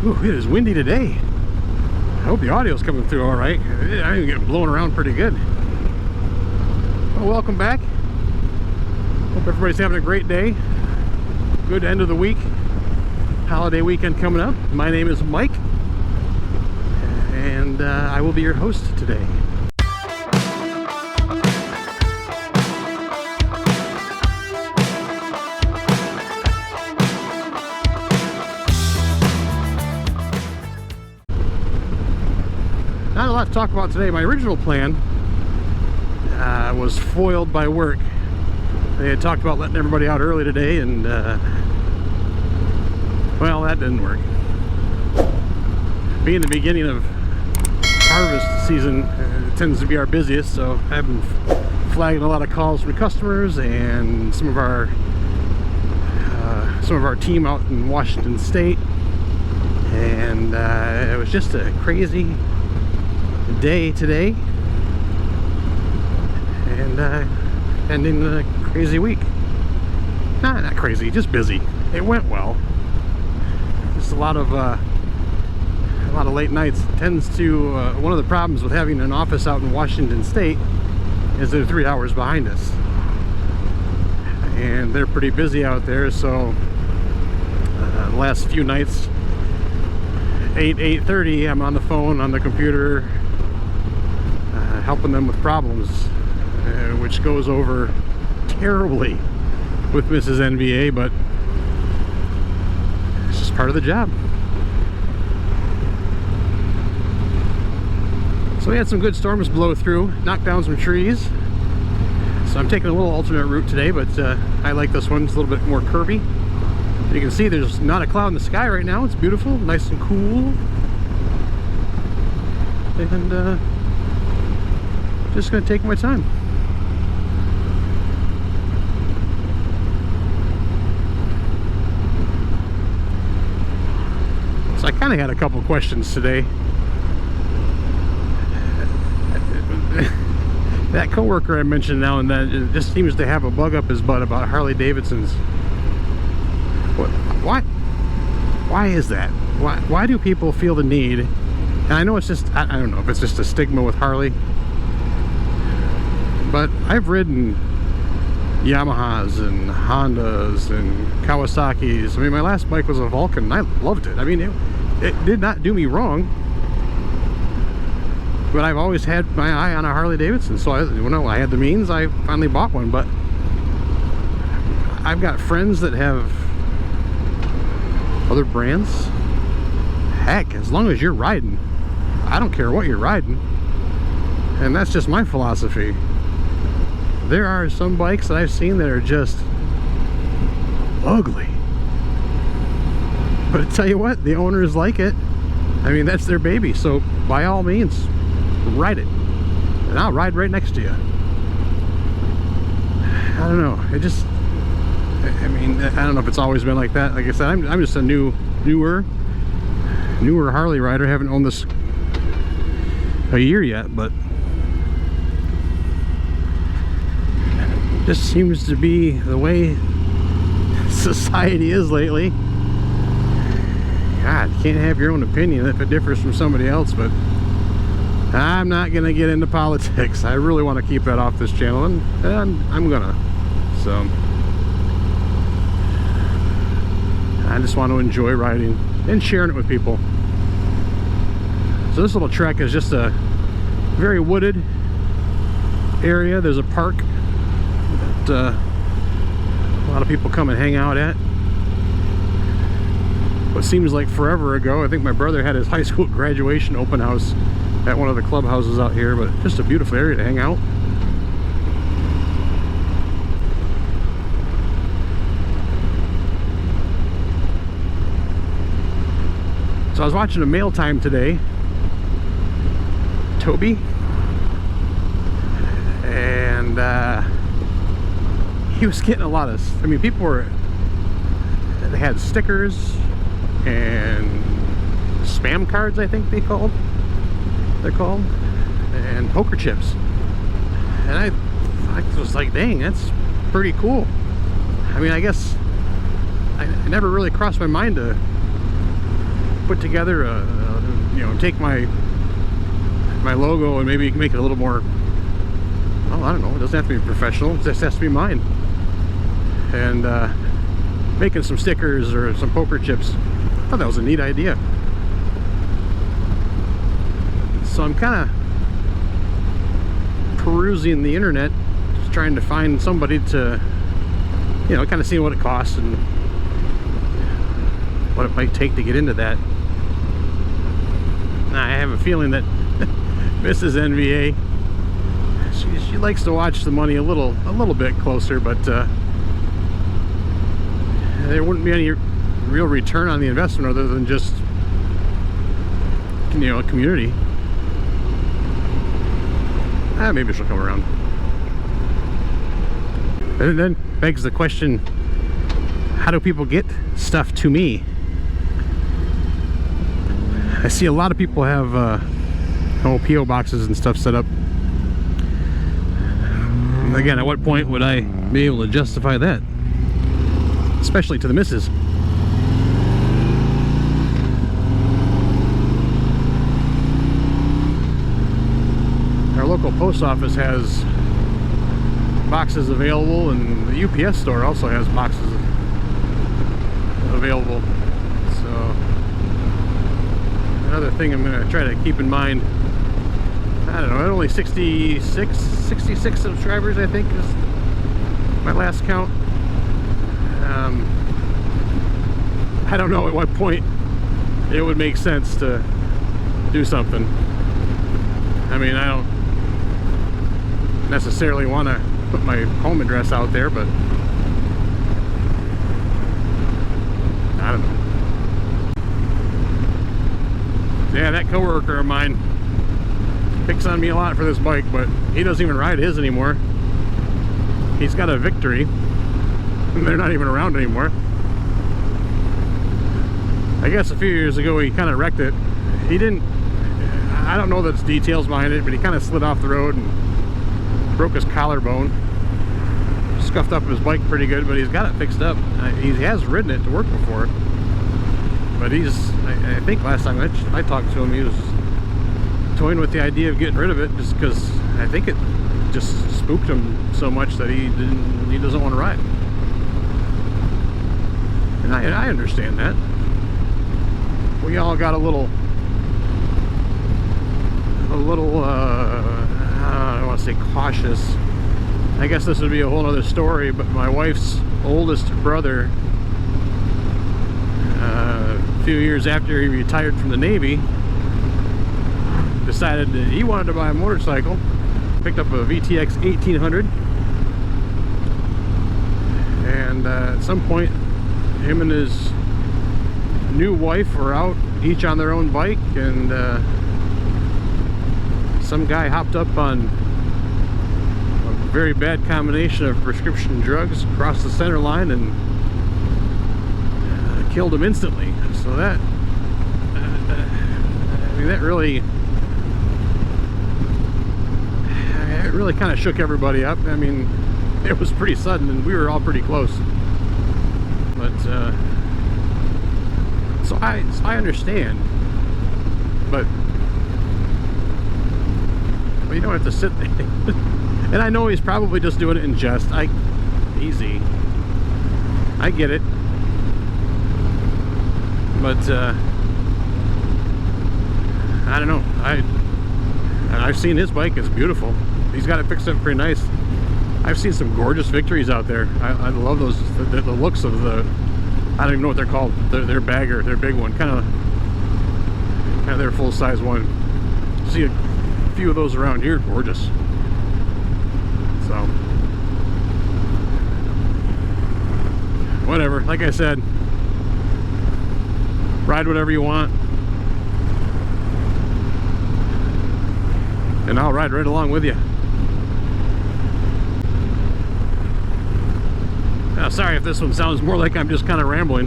Ooh, it is windy today. I hope the audio's coming through all right. I'm getting blown around pretty good. Well, welcome back. Hope everybody's having a great day. Good end of the week. Holiday weekend coming up. My name is Mike, and I will be your host today. Not a lot to talk about today. My original plan was foiled by work. They had talked about letting everybody out early today, and well, that didn't work. Being the beginning of harvest season, it tends to be our busiest, so I've been flagging a lot of calls from customers and some of our team out in Washington State, and it was just a crazy day today, and ending a crazy week. Not crazy, just busy. It went well. Just a lot of late nights. It tends to one of the problems with having an office out in Washington State is they're 3 hours behind us, and they're pretty busy out there. So the last few nights, 8:30, I'm on the phone on the computer, helping them with problems, which goes over terribly with Mrs. NBA, but it's just part of the job. So we had some good storms blow through, knocked down some trees. So I'm taking a little alternate route today, but I like this one. It's a little bit more curvy. You can see there's not a cloud in the sky right now. It's beautiful, nice and cool. And just gonna take my time. So I kind of had a couple questions today. That coworker I mentioned now and then just seems to have a bug up his butt about Harley Davidsons. Why is that? Why do people feel the need? And I know it's just, I don't know if it's just a stigma with Harley, but I've ridden Yamahas and Hondas and Kawasaki's. I mean, my last bike was a Vulcan and I loved it. I mean, it did not do me wrong, but I've always had my eye on a Harley Davidson. So when I had the means, I finally bought one. But I've got friends that have other brands. Heck, as long as you're riding, I don't care what you're riding. And that's just my philosophy. There are some bikes that I've seen that are just ugly, but I tell you what, the owners like it. I mean, that's their baby, so by all means, ride it, and I'll ride right next to you. I don't know, it just, I mean, I don't know if it's always been like that. Like I said, I'm just a newer Harley rider. I haven't owned this a year yet, but just seems to be the way society is lately. God, you can't have your own opinion if it differs from somebody else, but I'm not gonna get into politics. I really want to keep that off this channel, and I'm gonna. So I just want to enjoy riding and sharing it with people. So this little trek is just a very wooded area. There's a park that a lot of people come and hang out at. What seems like forever ago, I think my brother had his high school graduation open house at one of the clubhouses out here, but just a beautiful area to hang out. So I was watching a Mail Time today, Toby, and he was getting a lot of, I mean, they had stickers and spam cards, I think they're called, and poker chips. And I was like, dang, that's pretty cool. I mean, I guess I never really crossed my mind to put together, you know, take my logo and maybe make it a little more, well, I don't know, it doesn't have to be professional, it just has to be mine. And making some stickers or some poker chips. I thought that was a neat idea. So I'm kind of perusing the internet, just trying to find somebody to, you know, kind of see what it costs and what it might take to get into that. Now, I have a feeling that Mrs. NVA, she likes to watch the money a little bit closer, but there wouldn't be any real return on the investment other than just, you know, a community. Maybe she'll come around. And then begs the question, how do people get stuff to me? I see a lot of people have PO boxes and stuff set up. Again, at what point would I be able to justify that? Especially to the missus. Our local post office has boxes available, and the UPS store also has boxes available. So another thing I'm going to try to keep in mind, I don't know, only 66 subscribers, I think, is my last count. I don't know at what point it would make sense to do something. I mean, I don't necessarily want to put my home address out there, but I don't know. Yeah, that coworker of mine picks on me a lot for this bike, but he doesn't even ride his anymore. He's got a Victory, and they're not even around anymore. I guess a few years ago he kind of wrecked it. He didn't, I don't know the details behind it, but he kind of slid off the road and broke his collarbone. Scuffed up his bike pretty good, but he's got it fixed up. He has ridden it to work before, but I think last time I talked to him, he was toying with the idea of getting rid of it, just because I think it just spooked him so much that he doesn't want to ride. And I understand that. We all got a little I don't want to say cautious. I guess this would be a whole other story, but my wife's oldest brother, a few years after he retired from the Navy, decided that he wanted to buy a motorcycle. Picked up a VTX 1800, and at some point him and his new wife were out each on their own bike, and some guy hopped up on a very bad combination of prescription drugs, crossed the center line, and killed him instantly. So that I mean, that really kind of shook everybody up. I mean, it was pretty sudden, and we were all pretty close. But so I understand, but you don't have to sit there. And I know he's probably just doing it in jest. Easy. I get it. But I don't know. I've seen his bike. It's beautiful. He's got it fixed up pretty nice. I've seen some gorgeous Victories out there. I love those, the looks of the, I don't even know what they're called. Their bagger, their big one, kind of their full-size one. See a few of those around here, gorgeous. So whatever. Like I said, ride whatever you want, and I'll ride right along with you. Sorry if this one sounds more like I'm just kind of rambling.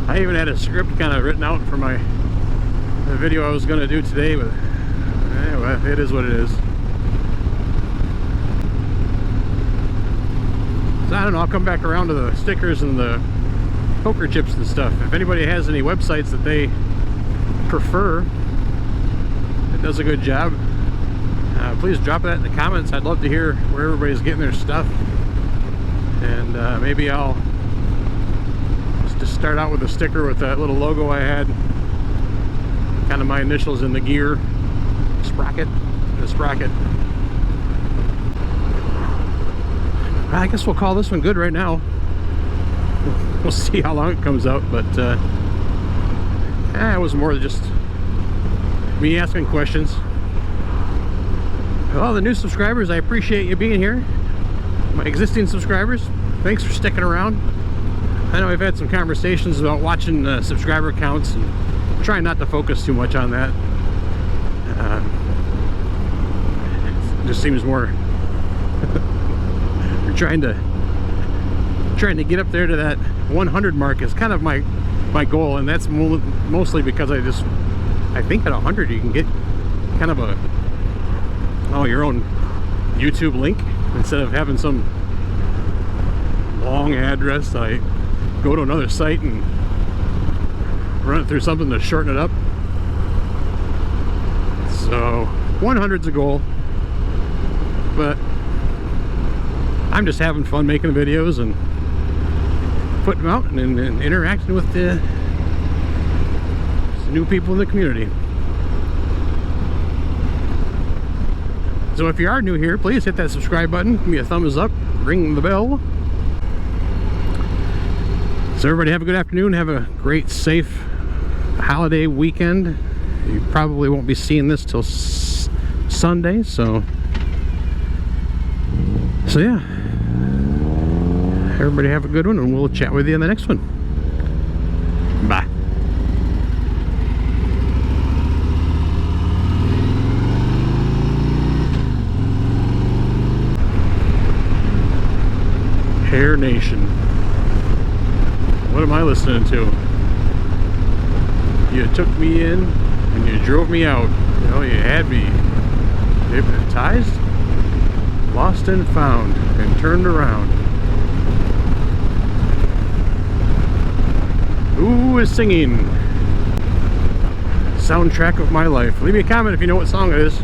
I even had a script kind of written out for the video I was going to do today, but anyway, it is what it is. So I don't know, I'll come back around to the stickers and the poker chips and stuff. If anybody has any websites that they prefer that does a good job, please drop that in the comments. I'd love to hear where everybody's getting their stuff, and maybe I'll just start out with a sticker with that little logo I had, kind of my initials in the gear sprocket, the sprocket. I guess we'll call this one good right now. We'll see how long it comes out, but it was more just me asking questions. Well, the new subscribers, I appreciate you being here. My existing subscribers, thanks for sticking around. I know I've had some conversations about watching subscriber counts and trying not to focus too much on that. It just seems more you're trying to get up there to that 100 mark is kind of my goal, and that's mostly because I think at 100 you can get kind of your own YouTube link instead of having some long address. I go to another site and run it through something to shorten it up. So 100's a goal, but I'm just having fun making videos and putting them out and interacting with the new people in the community. So if you are new here, please hit that subscribe button, give me a thumbs up, ring the bell. So everybody have a good afternoon, have a great, safe holiday weekend. You probably won't be seeing this till Sunday, so yeah. Everybody have a good one, and we'll chat with you in the next one. Bye. Hair Nation. What am I listening to? You took me in and you drove me out. You know, you had me hypnotized, lost and found, and turned around. Who is singing? Soundtrack of my life. Leave me a comment if you know what song it is.